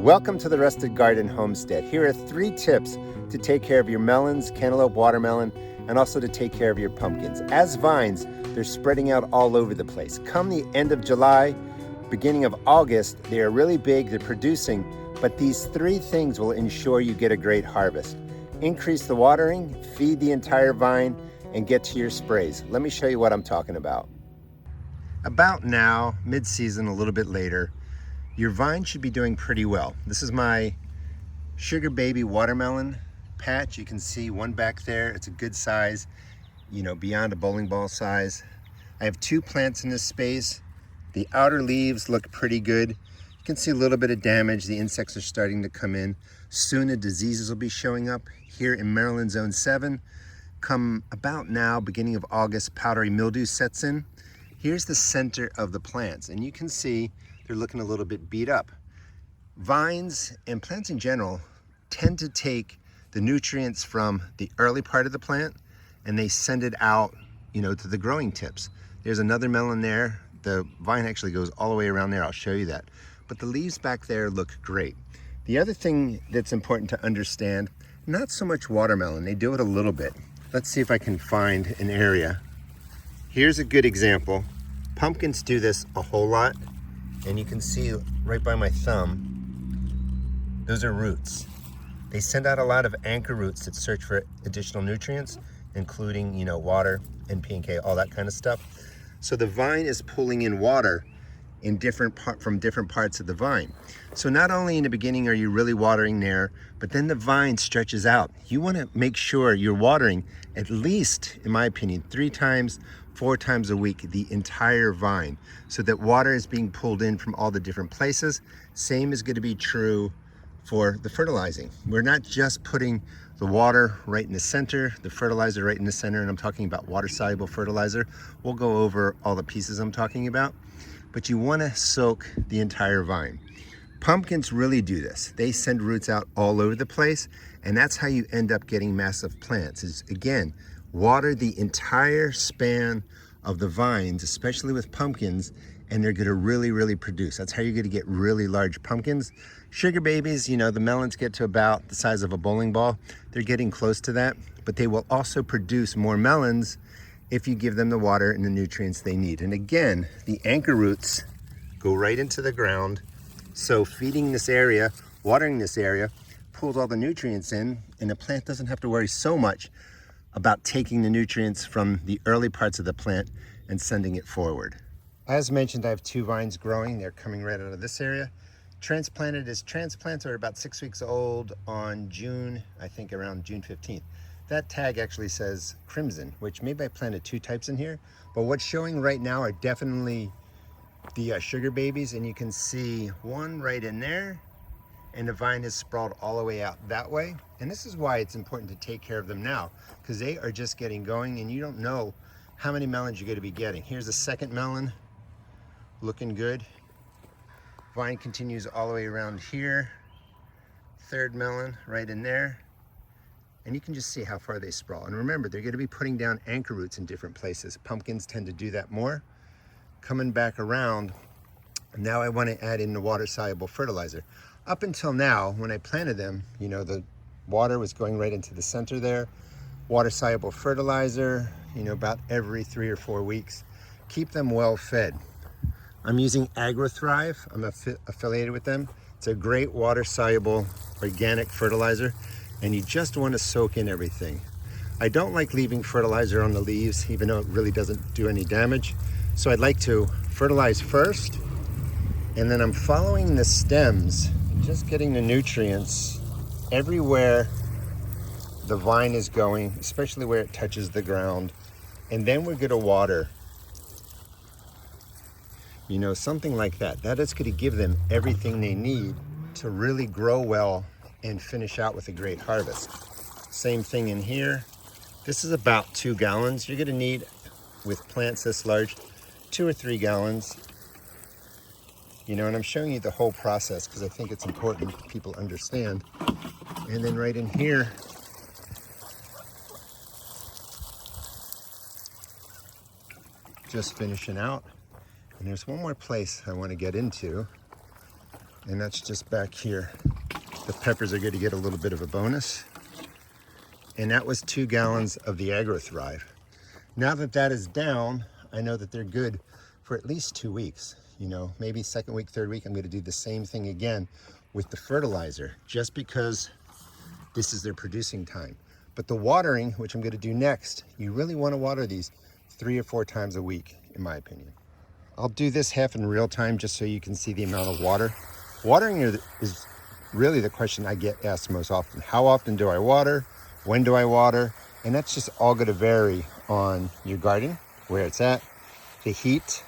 Welcome to the Rusted Garden Homestead. Here are 3 tips to take care of your melons, cantaloupe, watermelon, and also to take care of your pumpkins. As vines, they're spreading out all over the place. Come the end of July, beginning of August, they are really big, they're producing, but these 3 things will ensure you get a great harvest. Increase the watering, feed the entire vine, and get to your sprays. Let me show you what I'm talking about. About now, mid-season, a little bit later, your vine should be doing pretty well. This is my sugar baby watermelon patch. You can see one back there. It's a good size, beyond a bowling ball size. I have 2 plants in this space. The outer leaves look pretty good. You can see a little bit of damage. The insects are starting to come in. Soon the diseases will be showing up. Here in Maryland Zone 7, come about now, beginning of August, powdery mildew sets in. Here's the center of the plants, and you can see they're looking a little bit beat up. Vines and plants in general tend to take the nutrients from the early part of the plant and they send it out, to the growing tips. There's another melon there. The vine actually goes all the way around there. I'll show you that. But the leaves back there look great. The other thing that's important to understand, not so much watermelon. They do it a little bit. Let's see if I can find an area. Here's a good example. Pumpkins do this a whole lot. And you can see right by my thumb, those are roots. They send out a lot of anchor roots that search for additional nutrients, including, water, NP&K, all that kind of stuff. So the vine is pulling in water in from different parts of the vine. So not only in the beginning are you really watering there, but then the vine stretches out. You want to make sure you're watering at least, in my opinion, 4 times a week, the entire vine, so that water is being pulled in from all the different places. Same is going to be true for the fertilizing. We're not just putting the water right in the center, the fertilizer right in the center, and I'm talking about water-soluble fertilizer. We'll go over all the pieces I'm talking about, but you want to soak the entire vine. Pumpkins really do this. They send roots out all over the place, and that's how you end up getting massive plants, is again, water the entire span of the vines, especially with pumpkins, and they're gonna really produce. That's how you're gonna get really large pumpkins. Sugar babies, the melons get to about the size of a bowling ball. They're getting close to that, but they will also produce more melons if you give them the water and the nutrients they need. And again, the anchor roots go right into the ground. So feeding this area, watering this area, pulls all the nutrients in, and the plant doesn't have to worry so much about taking the nutrients from the early parts of the plant and sending it forward. As mentioned, I have 2 vines growing. They're coming right out of this area. Transplanted as transplants are about 6 weeks old on June, I think around June 15th. That tag actually says crimson, which maybe I planted 2 types in here, but what's showing right now are definitely the sugar babies, and you can see one right in there, and the vine is sprawled all the way out that way. And this is why it's important to take care of them now, because they are just getting going and you don't know how many melons you're going to be getting. Here's a second melon, looking good. Vine continues all the way around here. Third melon right in there. And you can just see how far they sprawl. And remember, they're going to be putting down anchor roots in different places. Pumpkins tend to do that more. Coming back around, now I want to add in the water-soluble fertilizer. Up until now, when I planted them, the water was going right into the center there. Water-soluble fertilizer, about every 3 or 4 weeks. Keep them well fed. I'm using AgroThrive. I'm affiliated with them. It's a great water-soluble organic fertilizer, and you just want to soak in everything. I don't like leaving fertilizer on the leaves, even though it really doesn't do any damage. So I'd like to fertilize first, and then I'm following the stems, just getting the nutrients everywhere the vine is going, especially where it touches the ground. And then we're gonna water, something like that. That is gonna give them everything they need to really grow well and finish out with a great harvest. Same thing in here. This is about 2 gallons. You're gonna need, with plants this large, 2 or 3 gallons. And I'm showing you the whole process because I think it's important that people understand. And then right in here, just finishing out. And there's one more place I want to get into. And that's just back here. The peppers are going to get a little bit of a bonus. And that was 2 gallons of the AgroThrive. Now that that is down, I know that they're good for at least 2 weeks. You know, maybe second week, third week, I'm going to do the same thing again with the fertilizer, just because this is their producing time. But the watering, which I'm going to do next, you really want to water these 3 or 4 times a week, in my opinion. I'll do this half in real time just so you can see the amount of water. Watering is really the question I get asked most often. How often do I water? When do I water? And that's just all going to vary on your garden, where it's at, the heat,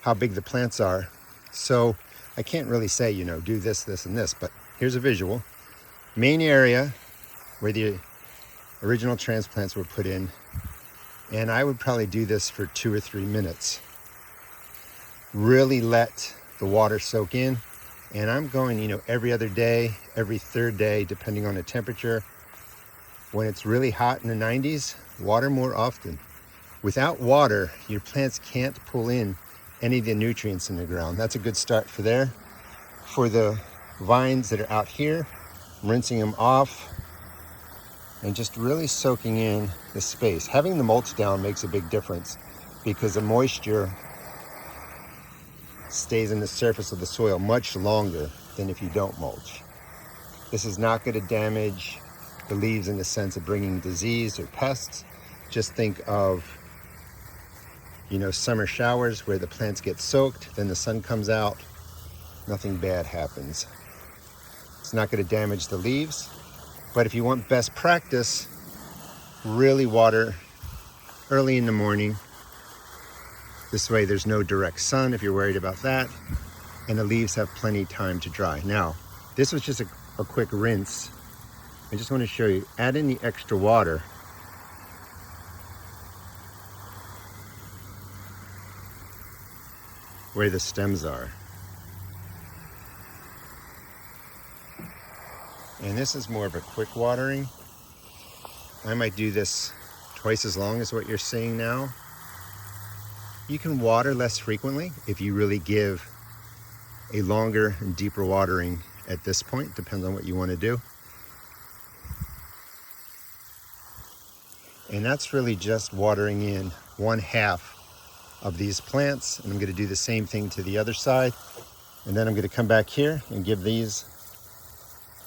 how big the plants are. So I can't really say, you know, do this, this, and this, but here's a visual. Main area where the original transplants were put in, and I would probably do this for 2 or 3 minutes. Really let the water soak in, and I'm going, you know, every other day, every third day, depending on the temperature. When it's really hot in the 90s, water more often. Without water, your plants can't pull in any of the nutrients in the ground. That's a good start for there. For the vines that are out here, rinsing them off and just really soaking in the space. Having the mulch down makes a big difference because the moisture stays in the surface of the soil much longer than if you don't mulch. This is not going to damage the leaves in the sense of bringing disease or pests. Just think of, you know, summer showers where the plants get soaked, then the sun comes out, nothing bad happens. It's not going to damage the leaves, but if you want best practice, really water early in the morning. This way there's no direct sun if you're worried about that, and the leaves have plenty of time to dry. Now, this was just a quick rinse. I just want to show you, add in the extra water. Where the stems are. And this is more of a quick watering. I might do this twice as long as what you're seeing now. You can water less frequently if you really give a longer and deeper watering at this point. Depends on what you want to do. And that's really just watering in 1/2 of these plants. And I'm going to do the same thing to the other side. And then I'm going to come back here and give these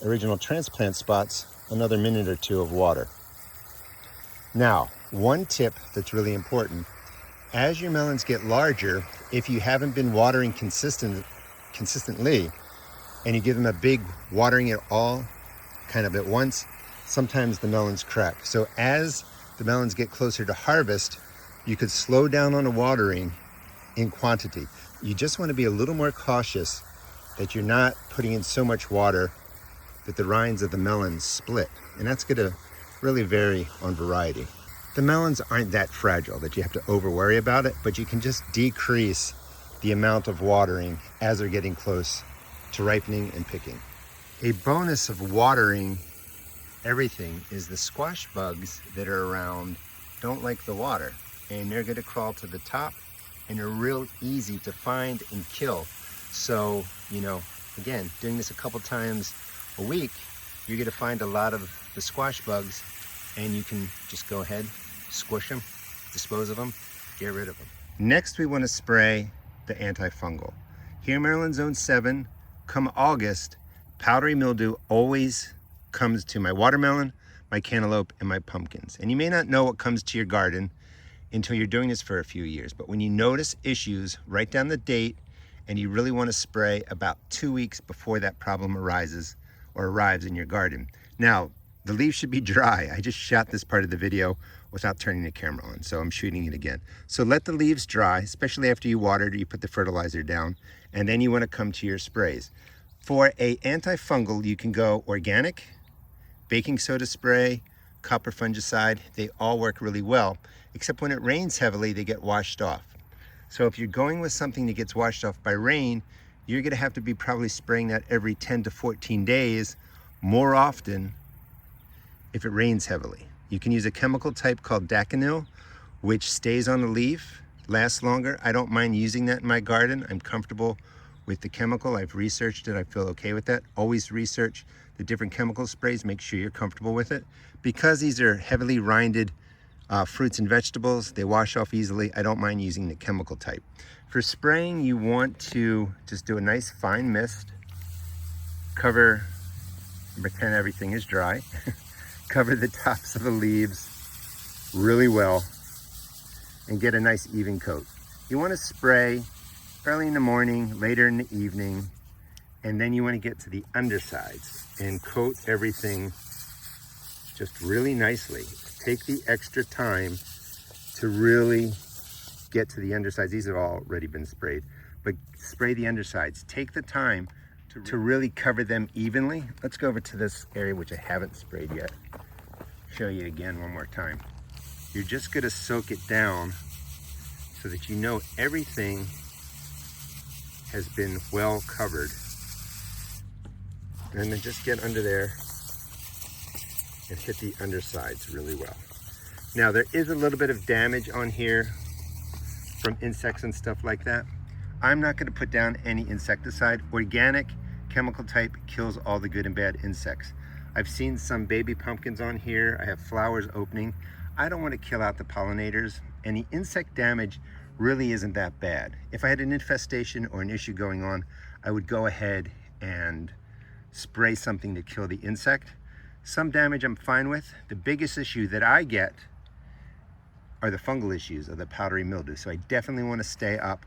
original transplant spots another minute or 2 of water. Now, one tip that's really important, as your melons get larger, if you haven't been watering consistently and you give them a big watering it all kind of at once, sometimes the melons crack. So as the melons get closer to harvest, you could slow down on the watering in quantity. You just want to be a little more cautious that you're not putting in so much water that the rinds of the melons split. And that's going to really vary on variety. The melons aren't that fragile that you have to over worry about it, but you can just decrease the amount of watering as they're getting close to ripening and picking. A bonus of watering everything is the squash bugs that are around don't like the water, and they're going to crawl to the top, and they're real easy to find and kill. So, you know, again, doing this a couple times a week, you're going to find a lot of the squash bugs, and you can just go ahead, squish them, dispose of them, get rid of them. Next, we want to spray the antifungal. Here in Maryland Zone 7, come August, powdery mildew always comes to my watermelon, my cantaloupe, and my pumpkins. And you may not know what comes to your garden until you're doing this for a few years, but when you notice issues, write down the date, and you really want to spray about 2 weeks before that problem arises or arrives in your garden. Now, the leaves should be dry. I just shot this part of the video without turning the camera on, so I'm shooting it again. So let the leaves dry, especially after you watered or you put the fertilizer down, and then you want to come to your sprays. For a antifungal, you can go organic, baking soda spray, copper fungicide. They all work really well, except when it rains heavily, they get washed off. So if you're going with something that gets washed off by rain, you're going to have to be probably spraying that every 10 to 14 days, more often if it rains heavily. You can use a chemical type called Daconil, which stays on the leaf, lasts longer. I don't mind using that in my garden. I'm comfortable with the chemical. I've researched it. I feel okay with that. Always research the different chemical sprays. Make sure you're comfortable with it. Because these are heavily rinded fruits and vegetables, they wash off easily. I don't mind using the chemical type. For spraying, you want to just do a nice fine mist. Cover, pretend everything is dry. Cover the tops of the leaves really well and get a nice even coat. You want to spray early in the morning, later in the evening, and then you want to get to the undersides and coat everything just really nicely. Take the extra time to really get to the undersides. These have already been sprayed, but spray the undersides. Take the time to really cover them evenly. Let's go over to this area which I haven't sprayed yet. Show you again one more time. You're just going to soak it down so that you know everything has been well covered. And then just get under there and hit the undersides really well. Now there is a little bit of damage on here from insects and stuff like that. I'm not going to put down any insecticide. Organic chemical type kills all the good and bad insects. I've seen some baby pumpkins on here. I have flowers opening. I don't want to kill out the pollinators, and the insect damage really isn't that bad. If I had an infestation or an issue going on, I would go ahead and spray something to kill the insect. Some damage I'm fine with. The biggest issue that I get are the fungal issues of the powdery mildew. So I definitely want to stay up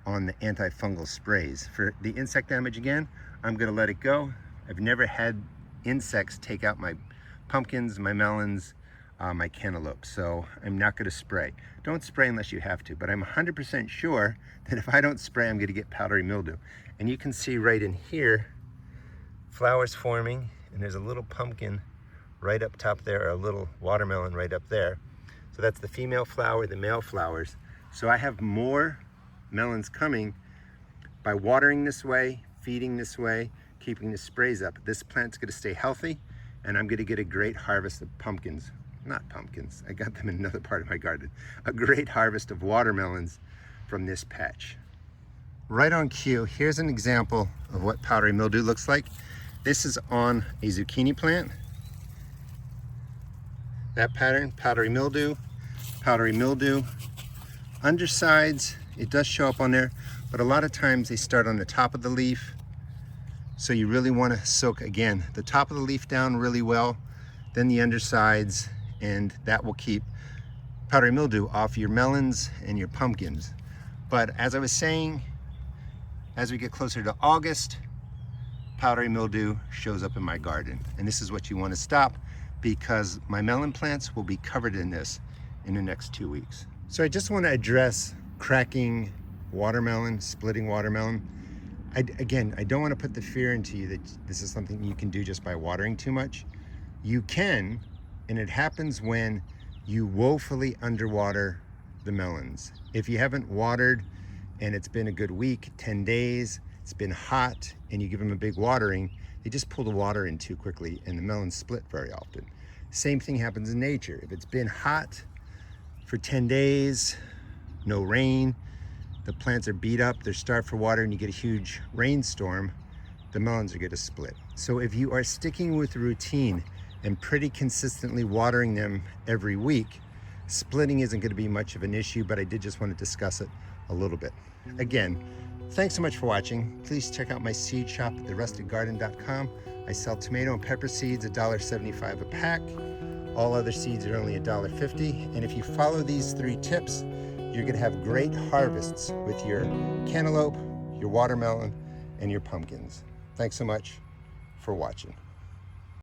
on the antifungal sprays. For the insect damage again, I'm going to let it go. I've never had insects take out my pumpkins, my melons, my cantaloupe, so I'm not going to spray. Don't spray unless you have to, but I'm 100% sure that if I don't spray, I'm going to get powdery mildew. And you can see right in here, flowers forming, and there's a little pumpkin right up top there, or a little watermelon right up there. So that's the female flower, the male flowers. So I have more melons coming by watering this way, feeding this way, keeping the sprays up. This plant's going to stay healthy, and I'm going to get a great harvest of pumpkins. Not pumpkins, I got them in another part of my garden. A great harvest of watermelons from this patch. Right on cue, here's an example of what powdery mildew looks like. This is on a zucchini plant. That pattern, powdery mildew, undersides, it does show up on there, but a lot of times they start on the top of the leaf. So you really want to soak, again, the top of the leaf down really well, then the undersides, and that will keep powdery mildew off your melons and your pumpkins. But as I was saying, as we get closer to August, powdery mildew shows up in my garden. And this is what you want to stop, because my melon plants will be covered in this in the next 2 weeks. So I just want to address cracking watermelon, splitting watermelon. Again, I don't want to put the fear into you that this is something you can do just by watering too much. You can, and it happens when you woefully underwater the melons. If you haven't watered and it's been a good week, 10 days, it's been hot, and you give them a big watering, they just pull the water in too quickly and the melons split very often. Same thing happens in nature. If it's been hot for 10 days, no rain, the plants are beat up, they're starved for water, and you get a huge rainstorm, the melons are going to split. So if you are sticking with routine and pretty consistently watering them every week, splitting isn't going to be much of an issue, but I did just want to discuss it a little bit. Again, thanks so much for watching. Please check out my seed shop at therustedgarden.com. I sell tomato and pepper seeds, $1.75 a pack. All other seeds are only $1.50. And if you follow these 3 tips, you're going to have great harvests with your cantaloupe, your watermelon, and your pumpkins. Thanks so much for watching.